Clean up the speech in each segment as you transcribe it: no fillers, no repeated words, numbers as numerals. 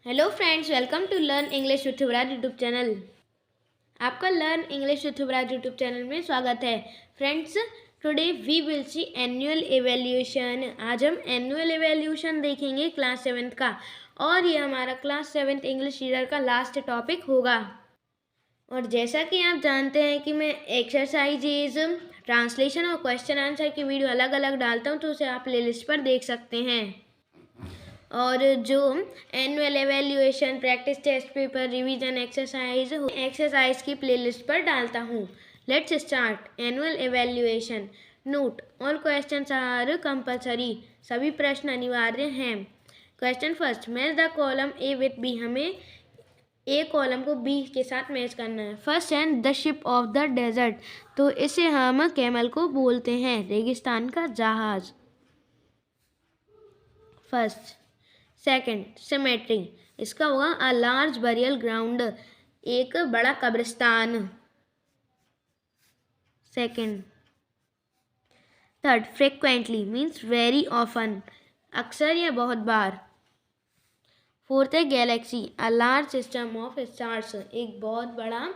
Hello friends, welcome to learn English with Yuvraj YouTube channel. आपका learn English with Yuvraj YouTube channel में स्वागत है। Friends, today we will see annual evaluation. आज हम annual evaluation देखेंगे class 7th का, और ये हमारा क्लास 7th इंग्लिश रीडर का लास्ट टॉपिक होगा। और जैसा कि आप जानते हैं कि मैं एक्सरसाइजेज, ट्रांसलेशन और क्वेश्चन आंसर की वीडियो अलग अलग डालता हूँ, तो उसे आप प्लेलिस्ट पर देख सकते हैं। और जो annual evaluation, practice test paper, revision exercise की प्लेलिस्ट पर डालता हूँ। Let's start. Annual evaluation. Note, all questions are compulsory. सभी प्रश्न अनिवार्य हैं। Question first, match the column A with B. हमें ए कॉलम को बी के साथ मैच करना है। फर्स्ट है the ship of the desert, तो इसे हम कैमल को बोलते हैं, रेगिस्तान का जहाज। फर्स्ट। सेकंड, सिमेट्री, इसका होगा अ लार्ज बरियल ग्राउंड, एक बड़ा कब्रिस्तान। Second. Third, frequently means very often, अक्सर या बहुत बार। फोर्थ है galaxy, a large system of stars, एक बहुत बड़ा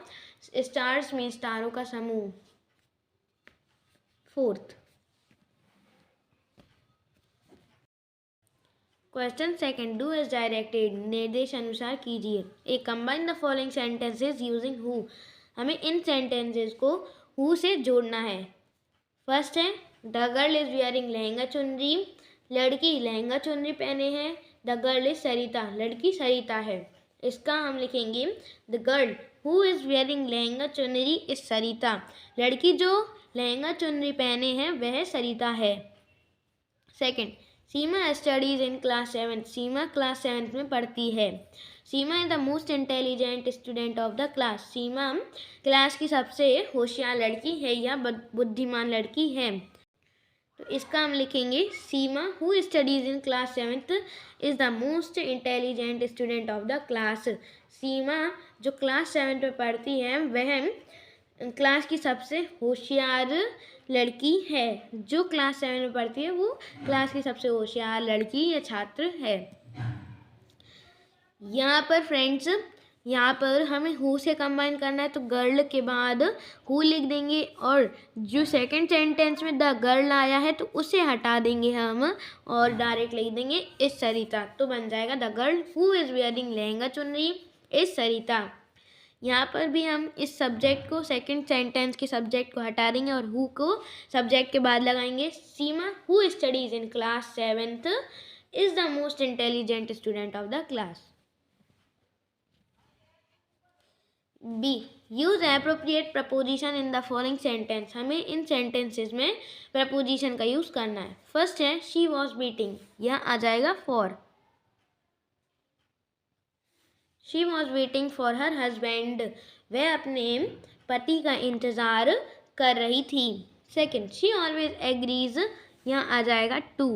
स्टार्स मीन्स तारों का समूह। Fourth. Question second, do as directed, निर्देश अनुसार कीजिए। A combine the following sentences using who, हमें इन सेंटेंसेज को हु से जोड़ना है। फर्स्ट है the girl is wearing lehenga चुनरी, लड़की लहंगा चुनरी पहने हैं। द गर्ल इज सरिता, लड़की सरिता है। इसका हम लिखेंगे the girl who is wearing lehenga चुनरी इज सरिता, लड़की जो लहंगा चुनरी पहने हैं वह सरिता है। Second, Seema studies in class 7, Seema class 7th में पढ़ती है। Seema is the most intelligent student of the class, Seema class की सबसे होशियार लड़की है या बुद्धिमान लड़की है। तो इसका हम लिखेंगे Seema who studies in class 7th is the most intelligent student of the class. Seema जो क्लास 7th में पढ़ती है वह क्लास की सबसे होशियार लड़की है। जो क्लास 7 में पढ़ती है वो क्लास की सबसे होशियार लड़की या छात्र है। यहाँ पर फ्रेंड्स, यहाँ पर हमें हु से कंबाइन करना है, तो गर्ल के बाद हु लिख देंगे, और जो सेकंड सेंटेंस में द गर्ल आया है तो उसे हटा देंगे हम और डायरेक्ट लिख देंगे इस सरिता, तो बन जाएगा the girl who is wearing lehenga चुनरी इज सरिता। यहाँ पर भी हम इस सब्जेक्ट को, सेकंड सेंटेंस के सब्जेक्ट को हटा देंगे और हु को सब्जेक्ट के बाद लगाएंगे। Seema who studies in class 7th is the most intelligent student of the class. B, use appropriate preposition in the following sentence, हमें इन सेंटेंसेस में प्रपोजिशन का यूज करना है। फर्स्ट है शी वॉज बीटिंग, यह आ जाएगा for. She was waiting for her husband, वह अपने पति का इंतज़ार कर रही थी। सेकेंड, शी ऑलवेज एग्रीज, यहाँ आ जाएगा to.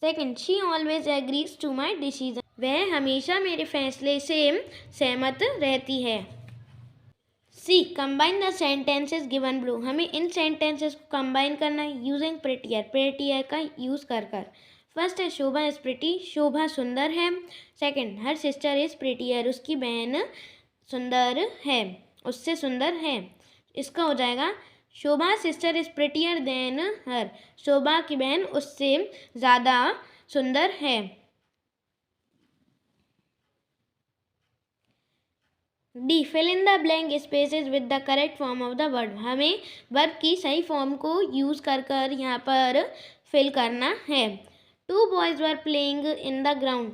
Second, she always agrees to my decision, वह हमेशा मेरे फैसले से सहमत रहती है। C, combine the sentences given below, हमें इन सेंटेंसेस को कंबाइन करना है यूजिंग प्रेटियर, प्रेटियर का यूज़ कर कर। फर्स्ट है शोभा इज प्रिटी, शोभा सुंदर है। Second, her sister is prettier, उसकी बहन सुंदर है, उससे सुंदर है। इसका हो जाएगा Shobha sister is prettier than her, Shobha की बहन उससे ज़्यादा सुंदर है। D, fill in the blank spaces with the correct form of the word, हमें वर्ब की सही फॉर्म को यूज़ कर कर यहाँ पर फिल करना है। Two boys were playing in the ground,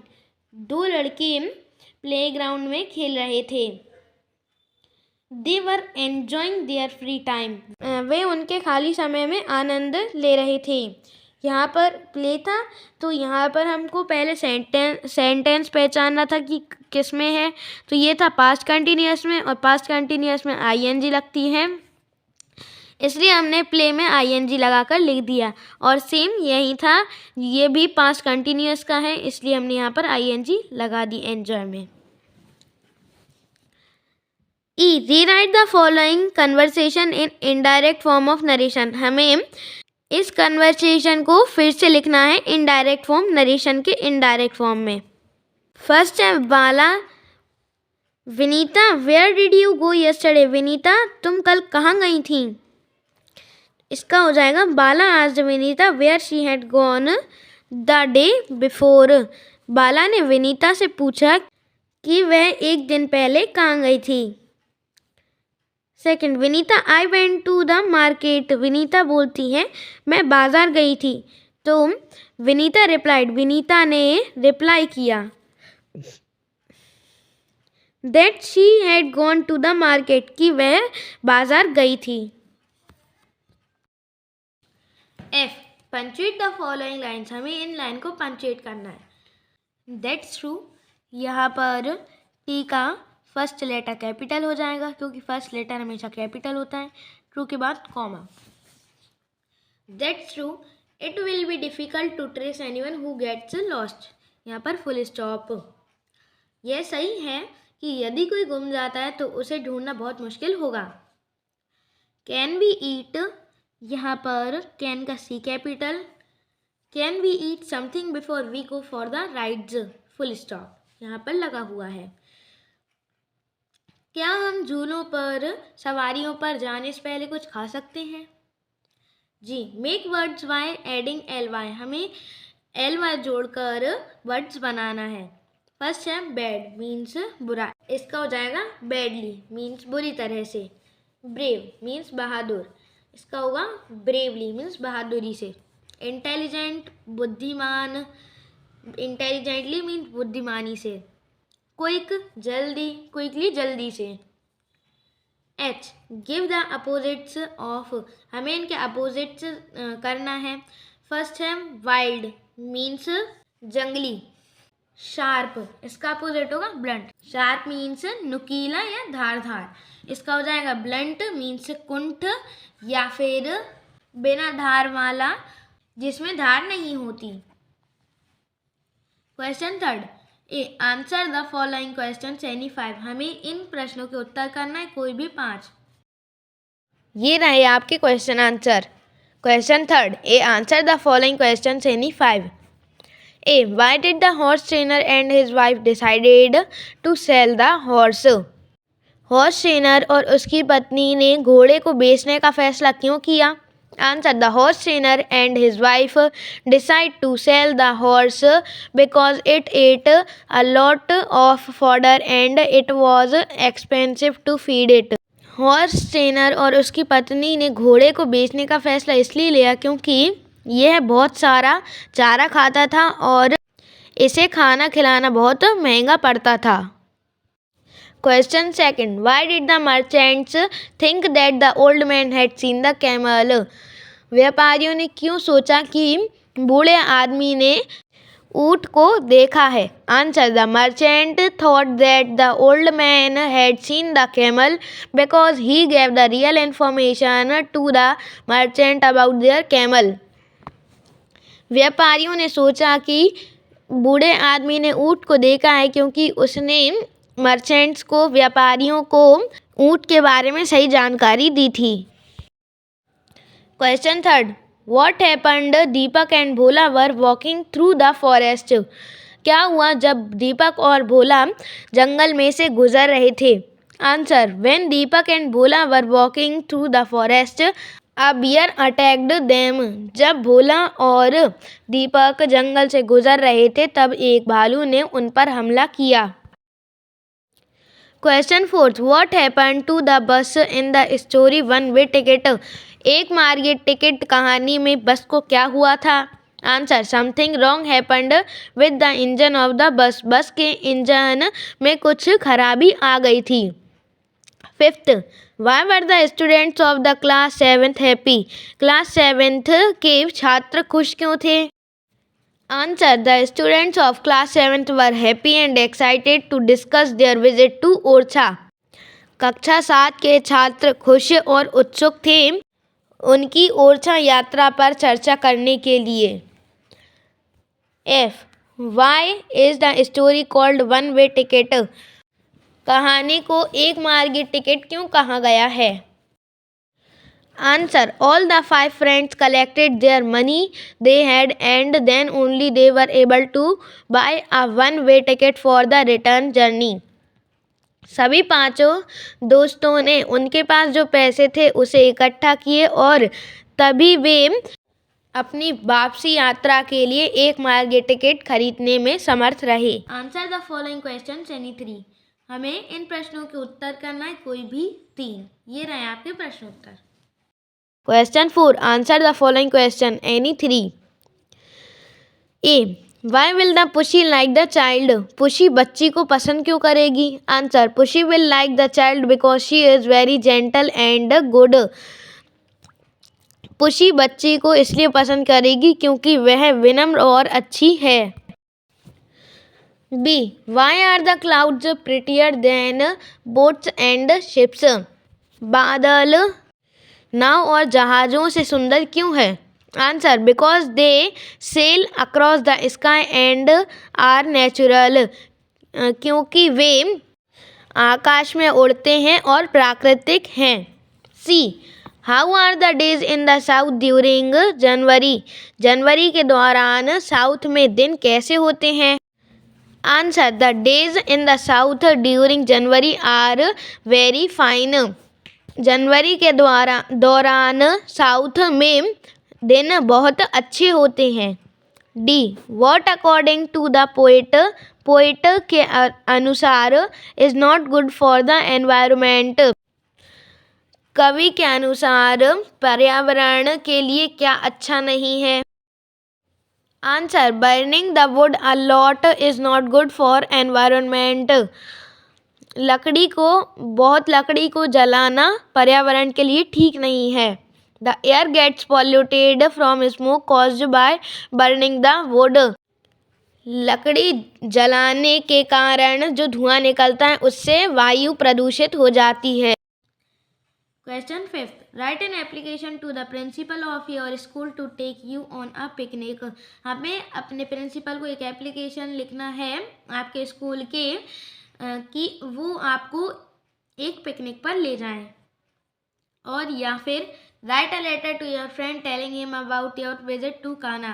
दो लड़के प्ले ग्राउंड में खेल रहे थे। They were enjoying their free time, वे उनके खाली समय में आनंद ले रहे थे। यहाँ पर प्ले था, तो यहाँ पर हमको पहले सेंटेंस पहचानना था कि किस में है, तो ये था पास्ट कंटिन्यूअस में, और पास्ट कंटिन्यूअस में आईएनजी लगती है, इसलिए हमने प्ले में आईएनजी लगाकर लिख दिया। और सेम यही था, ये भी पास्ट कंटिन्यूअस का है, इसलिए हमने यहाँ पर आईएनजी लगा दी एंजॉय में। E, rewrite the following conversation in indirect form of narration, हमें इस कन्वर्सेशन को फिर से लिखना है इनडायरेक्ट फॉर्म, नरेशन के इनडायरेक्ट फॉर्म में। फर्स्ट है Bala, Vinita where did you go yesterday, Vinita तुम कल कहाँ गई थी। इसका हो जाएगा Bala asked Vinita where she had gone the day before, Bala ने विनीता से पूछा कि वह एक दिन पहले कहाँ गई थी। Second, Vinita I went to the market, विनीता बोलती है मैं बाजार गई थी। तो विनीता रिप्लाइड, विनीता ने रिप्लाई किया that she had gone to the market, कि वह बाजार गई थी। F, punctuate the following lines, हमें इन लाइन को पंचुएट करना है। दैट्स ट्रू, यहाँ पर टी का फर्स्ट लेटर कैपिटल हो जाएगा क्योंकि फर्स्ट लेटर हमेशा कैपिटल होता है। ट्रू के बाद comma. That's true, it will be difficult to trace anyone who gets lost, यहाँ पर फुल स्टॉप। यह सही है कि यदि कोई गुम जाता है तो उसे ढूंढना बहुत मुश्किल होगा। कैन वी ईट, यहाँ पर कैन का C capital. Can we eat something before we go for the rides, full stop यहाँ पर लगा हुआ है। क्या हम झूलों पर, सवारियों पर जाने से पहले कुछ खा सकते हैं। G, make words by adding L Y, हमें एल वाई जोड़कर वर्ड्स बनाना है। फर्स्ट है बैड मीन्स बुरा, इसका हो जाएगा बैडली मीन्स बुरी तरह से। ब्रेव मीन्स बहादुर, इसका होगा ब्रेवली मीन्स बहादुरी से। इंटेलिजेंट बुद्धिमान, इंटेलिजेंटली मीन्स बुद्धिमानी से। क्विक जल्दी, क्विकली जल्दी से। H, give the opposites of, हमें इनके अपोजिट्स करना है। फर्स्ट है वाइल्ड मीन्स जंगली। शार्प, इसका अपोजिट होगा ब्लंट। शार्प मीन्स नुकीला या धारदार, इसका हो जाएगा ब्लंट मीन्स कुंठ या फिर बिना धार वाला जिसमें धार नहीं होती। Question third, A answer the following question any 5, हमें इन प्रश्नों के उत्तर करना है कोई भी 5। ये रहे आपके question answer. Question third, A answer the following question any 5। A why did the horse trainer and his wife decided to sell the horse, horse trainer और उसकी पत्नी ने घोड़े को बेचने का फैसला क्यों किया। Answer, the horse trainer and his wife decide to sell the horse because it ate a lot of fodder and it was expensive to feed it. Horse trainer और उसकी पत्नी ने घोड़े को बेचने का फैसला इसलिए लिया क्योंकि यह बहुत सारा चारा खाता था और इसे खाना खिलाना बहुत महंगा पड़ता था। Question second, why did the merchants think that the old man had seen the camel? व्यापारियों ने क्यों सोचा कि बूढ़े आदमी ने ऊँट को देखा है। Answer, the merchant thought that the old man had seen the camel because he gave the real information to the merchant about their camel. व्यापारियों ने सोचा कि बूढ़े आदमी ने ऊँट को देखा है क्योंकि उसने मर्चेंट्स को, व्यापारियों को ऊँट के बारे में सही जानकारी दी थी। Question third, what happened Deepak and Bhola were walking through the forest, क्या हुआ जब दीपक और भोला जंगल में से गुजर रहे थे। Answer, when Deepak and Bhola were walking through the forest a bear attacked them, जब भोला और दीपक जंगल से गुजर रहे थे तब एक भालू ने उन पर हमला किया। Question fourth, what happened to the bus in the story one way ticket, एक मार्गे टिकट कहानी में बस को क्या हुआ था। Answer, something wrong happened with the engine of the bus, बस के इंजन में कुछ खराबी आ गई थी। Fifth, why were the students of the class 7th happy, class 7th के छात्र खुश क्यों थे। Answer, the students of class 7th were happy and excited to discuss their visit to Orchha, कक्षा 7 के छात्र खुश और उत्सुक थे उनकी ओरछा यात्रा पर चर्चा करने के लिए। F, why is the story called one way ticket, कहानी को एक मार्गी टिकट क्यों कहा गया है। Answer. All the 5 friends collected their money they had and then only they were able to buy a one-way ticket for the return journey. सभी पांचों दोस्तों ने उनके पास जो पैसे थे उसे इकट्ठा किए और तभी वे अपनी वापसी यात्रा के लिए एक मार्ग टिकट खरीदने में समर्थ रहे. Answer the following questions any 3. हमें इन प्रश्नों के उत्तर करना है कोई भी 3. ये रहे आपके प्रश्न उत्तर. Question 4. Answer the following question. Any 3. A. Why will the Pushy like the child? Pushy बच्ची को पसंद क्यों करेगी? Answer. Pushy will like the child because she is very gentle and good. Pushy बच्ची को इसलिए पसंद करेगी क्योंकि वह विनम्र और अच्छी है. B. Why are the clouds prettier than boats and ships? बादल नाव और जहाज़ों से सुंदर क्यों है? Answer. Because they sail across the sky and are natural. क्योंकि वे आकाश में उड़ते हैं और प्राकृतिक हैं. C. How are the days in the south during January? जनवरी के दौरान साउथ में दिन कैसे होते हैं? Answer. The days in the south during January are very fine. जनवरी के दौरान साउथ में दिन बहुत अच्छे होते हैं. D. What according to the poet? Poet के अनुसार is not good for the environment. कवि के अनुसार पर्यावरण के लिए क्या अच्छा नहीं है? Answer. Burning the wood a lot is not good for environment. लकड़ी को जलाना पर्यावरण के लिए ठीक नहीं है. The air gets polluted from smoke caused by burning the wood. लकड़ी जलाने के कारण जो धुआं निकलता है उससे वायु प्रदूषित हो जाती है. Question 5. Write an application to the principal of your school to take you on a picnic. हमें अपने प्रिंसिपल को एक एप्लीकेशन लिखना है आपके स्कूल के कि वो आपको एक पिकनिक पर ले जाएं. और या फिर write a letter to your friend telling him about your visit to Kanha.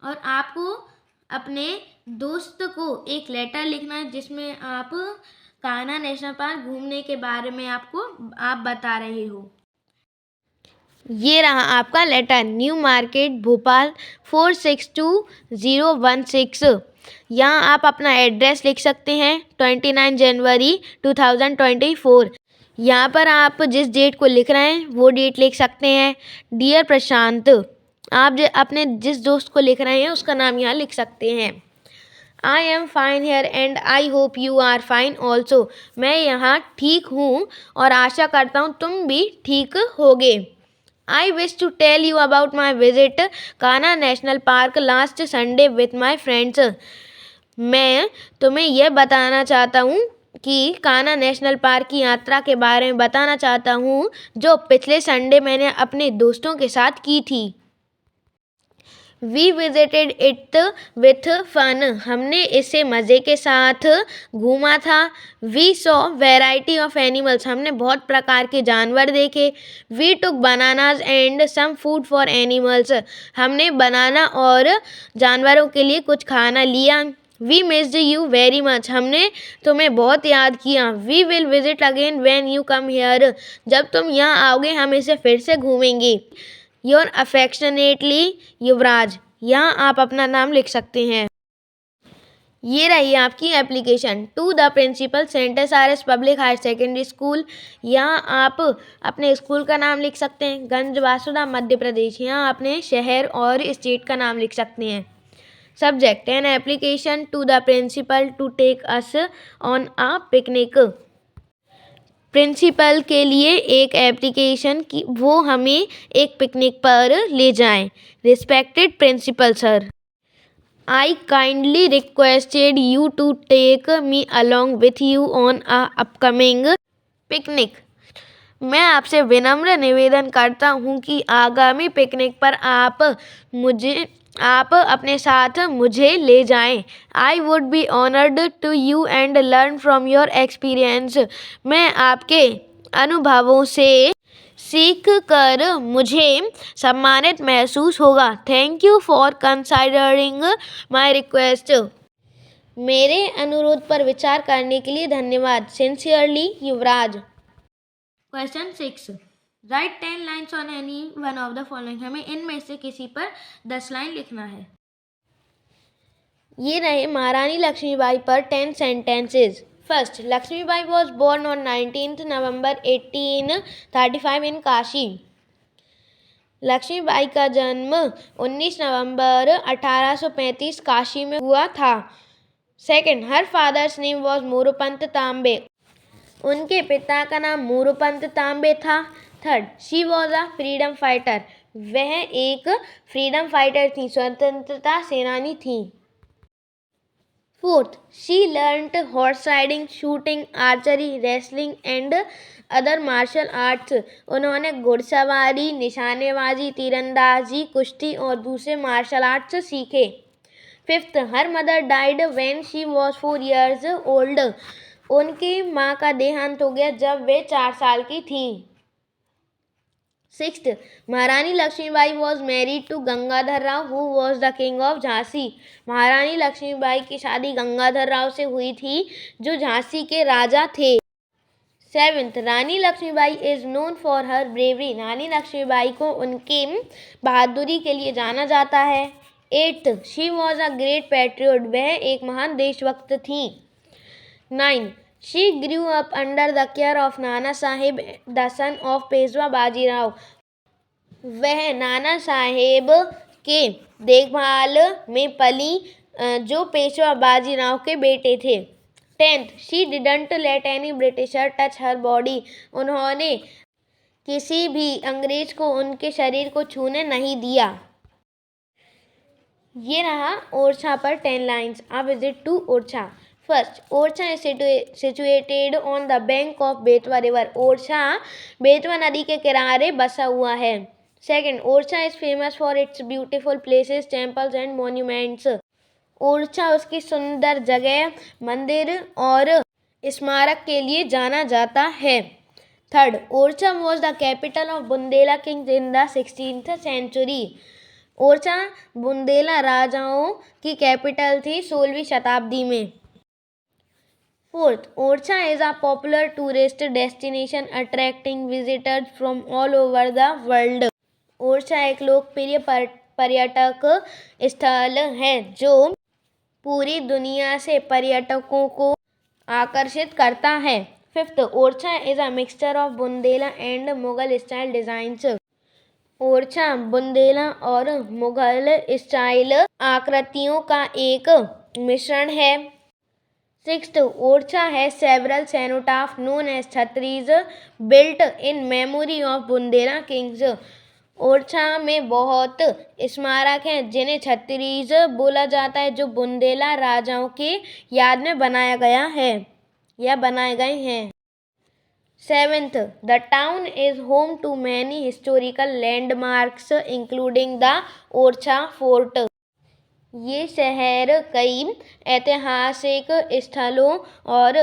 और आपको अपने दोस्त को एक लेटर लिखना है जिसमें आप कान्हा नेशनल पार्क घूमने के बारे में आप बता रहे हो. ये रहा आपका लेटर. New market Bhopal 462016. यहाँ आप अपना एड्रेस लिख सकते हैं. 29 जनवरी 2024. यहाँ पर आप जिस डेट को लिख रहे हैं वो डेट लिख सकते हैं. डियर प्रशांत. आप अपने जिस दोस्त को लिख रहे हैं उसका नाम यहाँ लिख सकते हैं. I am fine here and I hope you are fine also. मैं यहाँ ठीक हूँ और आशा करता हूँ तुम भी ठीक होगे. I wish to tell you about my visit Kanha national park last Sunday with my friends. मैं तुम्हें यह बताना चाहता हूँ कि कान्हा नेशनल पार्क की यात्रा के बारे में बताना चाहता हूँ जो पिछले संडे मैंने अपने दोस्तों के साथ की थी. We visited it with fun. हमने इसे मज़े के साथ घूमा था. We saw variety of animals. हमने बहुत प्रकार के जानवर देखे. We took bananas and some food for animals. हमने बनाना और जानवरों के लिए कुछ खाना लिया. We missed you very much. हमने तुम्हें बहुत याद किया. We will visit again when you come here. जब तुम यहाँ आओगे हम इसे फिर से घूमेंगे. योर अफेक्शनेटली युवराज. यहाँ आप अपना नाम लिख सकते हैं. ये रही आपकी application to the principal Saint S R S public higher secondary school. यहाँ आप अपने स्कूल का नाम लिख सकते हैं. गंज वासुदा मध्य प्रदेश. यहाँ अपने शहर और स्टेट का नाम लिख सकते हैं. Subject an application to the principal to take us on a picnic. Principal के लिए एक एप्लीकेशन कि वो हमें एक पिकनिक पर ले जाएं. Respected principal sir, I kindly requested you to take me along with you on a upcoming picnic. मैं आपसे विनम्र निवेदन करता हूँ कि आगामी पिकनिक पर आप अपने साथ मुझे ले जाएं. I would be honoured to you and learn from your experience. मैं आपके अनुभवों से सीख कर मुझे सम्मानित महसूस होगा। Thank you for considering my request. मेरे अनुरोध पर विचार करने के लिए धन्यवाद। Sincerely Yuvraj. Question 6, right 10 lines on any one of the following. हमें इनमें से किसी पर 10 लाइन लिखना है। ये रहे महारानी लक्ष्मीबाई पर 10 sentences. First, Lakshmibai was born on 19 November 1835 in Kashi. Lakshmibai का जन्म 19 नवंबर 1835 काशी में हुआ था। Second, her father's name was Moropant Tambe. उनके पिता का नाम मोरोपंत तांबे था। Third, she was a freedom fighter. वह एक फ्रीडम फाइटर थी, स्वतंत्रता सेनानी थी। Fourth, she learned horse riding, shooting, archery, wrestling and other martial arts. उन्होंने घुड़सवारी, निशानेबाजी, तीरंदाजी, कुश्ती और दूसरे मार्शल आर्ट्स सीखे। Fifth, her mother died when she was 4 years old. उनकी माँ का देहांत हो गया जब वे 4 साल की थी। Sixth, Maharani Lakshmibai was married to Gangadhar Rao who was the king of Jhansi. Maharani Lakshmibai की शादी गंगाधर राव से हुई थी जो झांसी के राजा थे। Seventh, Rani Lakshmibai is known for her bravery. Rani Lakshmibai को उनके बहादुरी के लिए जाना जाता है। Eighth, she was a great patriot. वह एक महान देशभक्त थी। 9, she grew up under the care of Nana Saheb, the son of Peshwa Bajirao. वह नाना साहेब के देखभाल में पली जो पेशवा बाजीराव के बेटे थे। 10th, she didn't let any Britisher touch her body। उन्होंने किसी भी अंग्रेज को उनके शरीर को छूने नहीं दिया। ये रहा ओरछा पर 10 लाइन्स। अब visit to Orchha. First, Orchha is situated on the bank of Betwa river. Orchha Betwa नदी के किनारे बसा हुआ है। Second, Orchha is famous for its beautiful places, temples and monuments. Orchha उसकी सुंदर जगह, मंदिर और स्मारक के लिए जाना जाता है। Third, Orchha was the capital of Bundela kings in the 16th century। Orchha Bundela राजाओं की कैपिटल थी 16वीं शताब्दी में। Fourth, Orchha is a popular tourist destination attracting visitors from all over the world. Orchha एक लोकप्रिय पर्यटक स्थल है जो पूरी दुनिया से पर्यटकों को आकर्षित करता है। Fifth, Orchha is a mixture of Bundela and Mughal style designs. Orchha Bundela और मुगल स्टाइल आकृतियों का एक मिश्रण है। Sixth, Orchha has several cenotaph known as chhatris built in memory of Bundela kings. Orchha में बहुत स्मारक हैं जिन्हें छत्रीज बोला जाता है जो बुंदेला राजाओं के याद में बनाया गया है या बनाए गए हैं। Seventh, the town is home to many historical landmarks including the Orchha fort. ये शहर कई ऐतिहासिक स्थलों और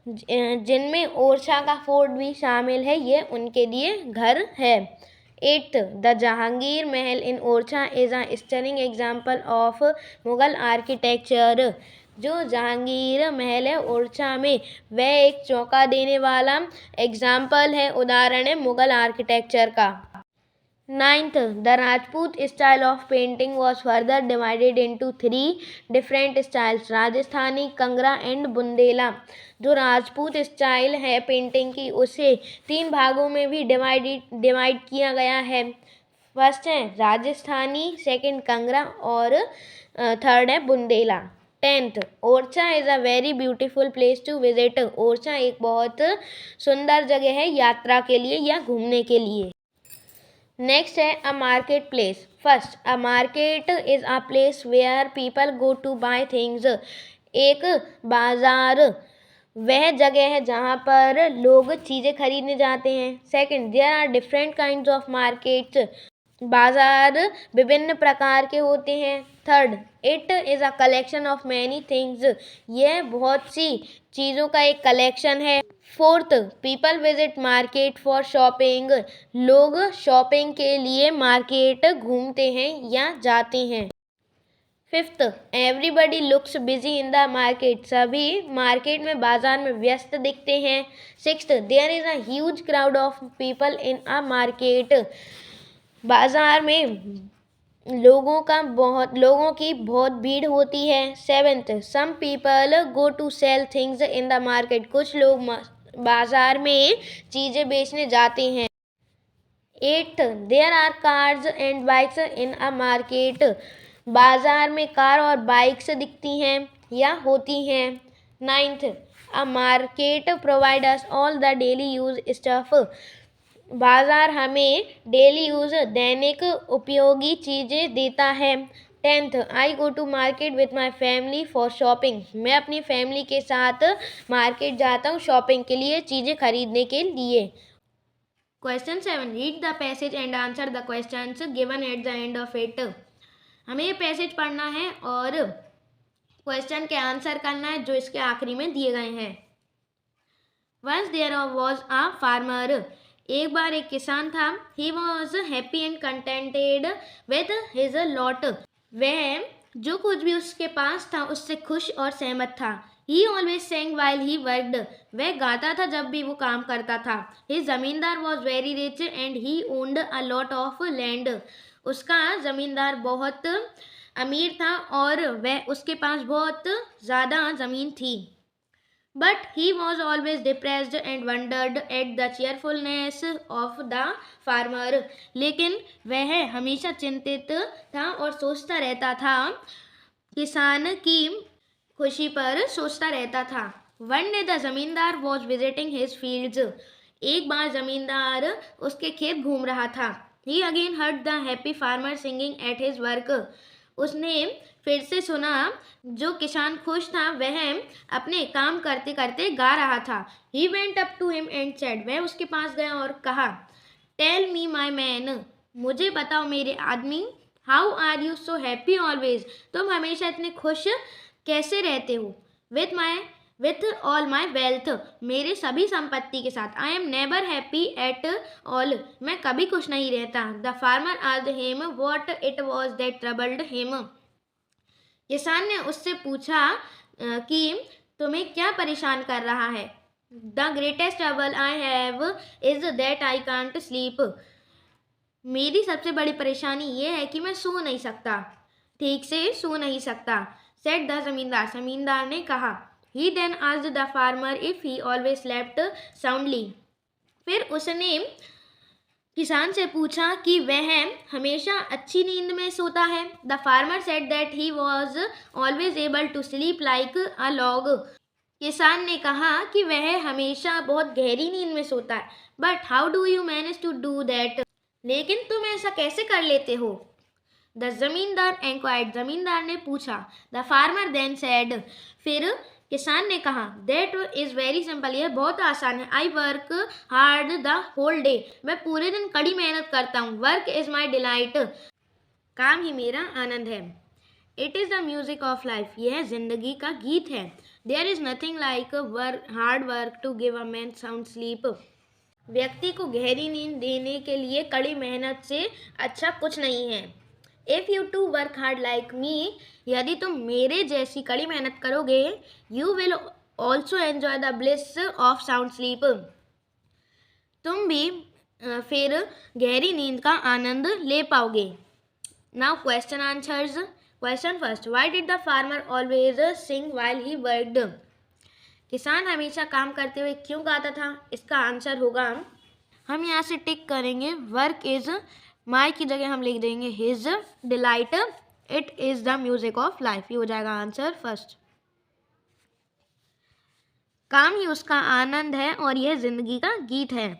जिनमें ओरछा का फोर्ट भी शामिल है, ये उनके लिए घर है। Eighth, the Jahangir Mahal in Orchha is a stunning example of Mughal architecture. जो जहांगीर महल है ओरछा में, वह एक चौंका देने वाला एग्जाम्पल है, उदाहरण है मुगल आर्किटेक्चर का। Ninth, the Rajput style of painting was further divided into 3 different styles, Rajasthani, Kangra and Bundela. जो राजपूत स्टाइल है पेंटिंग की, उसे 3 भागों में भी डिवाइड किया गया है। फर्स्ट है राजस्थानी, सेकंड कंगरा और थर्ड है Bundela. 10th, Orchha is a very beautiful place to visit. Orchha एक बहुत सुंदर जगह है यात्रा के लिए या घूमने के लिए। नेक्स्ट है a market place. First, a market is a place where people go to buy things. एक बाजार वह जगह है जहाँ पर लोग चीज़ें खरीदने जाते हैं। Second, there are different kinds of markets. बाजार विभिन्न प्रकार के होते हैं। Third, it is a collection of many things, यह बहुत सी चीज़ों का एक कलेक्शन है। Fourth, people visit market for shopping, लोग शॉपिंग के लिए मार्केट घूमते हैं या जाते हैं। Fifth, everybody looks busy in the market, सभी मार्केट में बाजार में व्यस्त दिखते हैं। Sixth, there is a huge crowd of people in a market, बाजार में लोगों की बहुत भीड़ होती है। Seventh, some people go to sell things in the market, कुछ लोग बाजार में चीज़ें बेचने जाते हैं। Eighth, there are cars and bikes in a market, बाजार में कार और बाइक्स दिखती हैं या होती हैं। Ninth, a market provide us all the daily use stuff, बाजार हमें डेली यूज दैनिक उपयोगी चीज़ें देता है। Tenth, I go to market with my family for shopping, मैं अपनी फैमिली के साथ मार्केट जाता हूँ शॉपिंग के लिए, चीज़ें खरीदने के लिए। Question 7, read the passage and answer the questions given at the end of it, हमें ये पैसेज पढ़ना है और क्वेश्चन के आंसर करना है जो इसके आखिरी में दिए गए हैं। Once there was a farmer, एक बार एक किसान था। He was happy and contented with his lot, वह जो कुछ भी उसके पास था उससे खुश और सहमत था। He always sang while he worked, वह गाता था जब भी वो काम करता था। His जमींदार was very rich and he owned a lot of land, उसका जमींदार बहुत अमीर था और वह उसके पास बहुत ज़्यादा ज़मीन थी। But he was always depressed and wondered at the cheerfulness of the farmer, लेकिन वह हमेशा चिंतित था और सोचता रहता था, किसान की खुशी पर सोचता रहता था। One day the जमींदार was visiting his fields, एक बार जमींदार उसके खेत घूम रहा था। He again heard the happy farmer singing at his work, उसने फिर से सुना जो किसान खुश था वह अपने काम करते करते गा रहा था। He went up to him and said, वह उसके पास गया और कहा, Tell me my man, मुझे बताओ मेरे आदमी, How are you so happy always, तुम हमेशा इतने खुश कैसे रहते हो। With all my wealth, मेरे सभी संपत्ति के साथ। I am never happy at all, मैं कभी खुश नहीं रहता। The farmer asked him what it was that troubled him, किसान ने उससे पूछा कि तुम्हें क्या परेशान कर रहा है। The greatest trouble I have is that I can't sleep, मेरी सबसे बड़ी परेशानी ये है कि मैं सो नहीं सकता, ठीक से सो नहीं सकता। Said the जमींदार, जमींदार ने कहा। He then asked the farmer if he always slept soundly, फिर उसने किसान से पूछा कि वह हमेशा अच्छी नींद में सोता है। The farmer said that he was always able to sleep like a log, किसान ने कहा कि वह हमेशा बहुत गहरी नींद में सोता है। But how do you manage to do that, लेकिन तुम ऐसा कैसे कर लेते हो। The जमींदार enquired, जमींदार ने पूछा। The farmer then said, फिर किसान ने कहा, That is very simple, यह बहुत आसान है। I work hard the whole day, मैं पूरे दिन कड़ी मेहनत करता हूँ। Work is my delight, काम ही मेरा आनंद है। It is the music of life, यह जिंदगी का गीत है। There is nothing like hard work to give a man sound sleep, व्यक्ति को गहरी नींद देने के लिए कड़ी मेहनत से अच्छा कुछ नहीं है। If you too work hard like me, यदि तुम मेरे जैसी कड़ी मेहनत करोगे, you will also enjoy the bliss of sound sleep, तुम भी फिर गहरी नींद का आनंद ले पाओगे। Now question answers. Question first, why did the farmer always sing while he worked, किसान हमेशा काम करते हुए क्यों गाता था। इसका आंसर होगा, हम यहाँ से टिक करेंगे, वर्क इज माई की जगह हम लिख देंगे his delight, it is the music of life, ये हो जाएगा आंसर फर्स्ट। काम ही उसका आनंद है और यह जिंदगी का गीत है,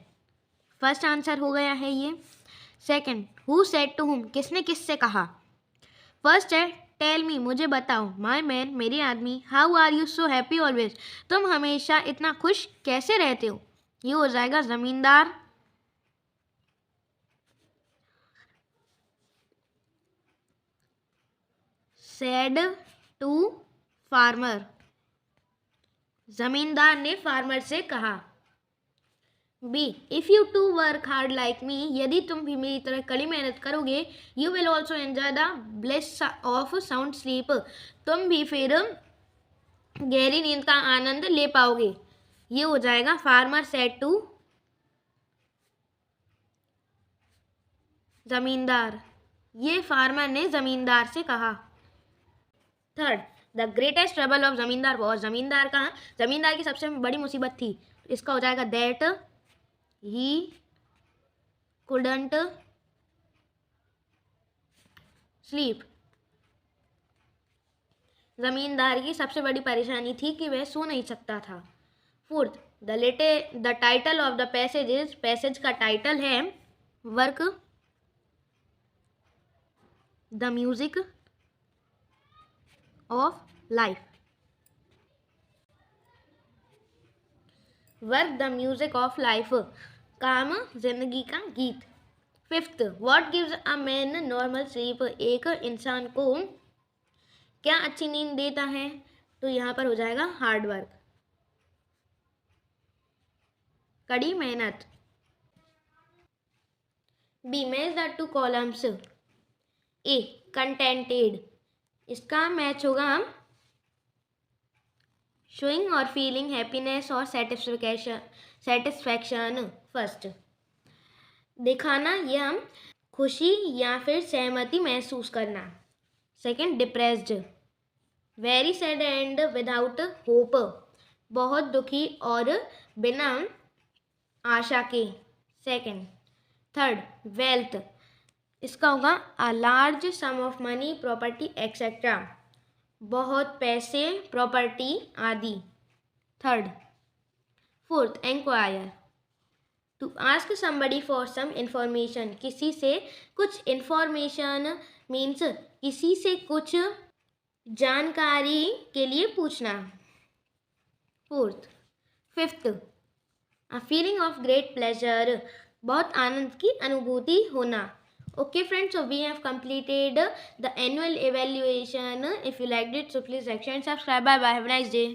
फर्स्ट आंसर हो गया है ये। Second, who said to whom, किसने किससे कहा। फर्स्ट है टेल मी, मुझे बताओ। माई मैन, मेरे आदमी। How are you so happy always, तुम हमेशा इतना खुश कैसे रहते हो, ये हो जाएगा जमींदार। सेड टू फार्मर, जमींदार ने फार्मर से कहा। B, if you to work hard like me, यदि तुम भी मेरी तरह कड़ी मेहनत करोगे, you will also enjoy the bliss of sound sleep, तुम भी फिर गहरी नींद का आनंद ले पाओगे। ये हो जाएगा फार्मर सेड टू जमींदार, ये फार्मर ने जमींदार से कहा। Third, the greatest trouble of जमींदार वॉज, जमींदार की सबसे बड़ी मुसीबत थी, इसका हो जाएगा दैट ही कुडंट स्लीप, जमींदार की सबसे बड़ी परेशानी थी कि वह सो नहीं सकता था। Fourth, the title of the passage का टाइटल है work the music of life, work the music of life, काम जिंदगी का गीत। Fifth, what gives a man normal sleep, एक इंसान को क्या अच्छी नींद देता है, तो यहाँ पर हो जाएगा हार्ड वर्क, कड़ी मेहनत। B, match the two columns. A, contented, इसका मैच होगा शोइंग और फीलिंग हैप्पीनेस और सेटिस्फैक्शन। फर्स्ट, दिखाना या खुशी या फिर सहमति महसूस करना। Second, depressed, very sad and without hope, बहुत दुखी और बिना आशा के। सेकंड। थर्ड, वेल्थ, इसका होगा a large sum of money, property etcetera, बहुत पैसे, प्रॉपर्टी आदि। Third. Fourth, inquire, to ask somebody for some information, किसी से कुछ इंफॉर्मेशन मीन्स किसी से कुछ जानकारी के लिए पूछना। Fourth. Fifth, a feeling of great pleasure, बहुत आनंद की अनुभूति होना। Okay friends, so we have completed the annual evaluation. If you liked it, so please like, share and subscribe. Bye bye. Have a nice day.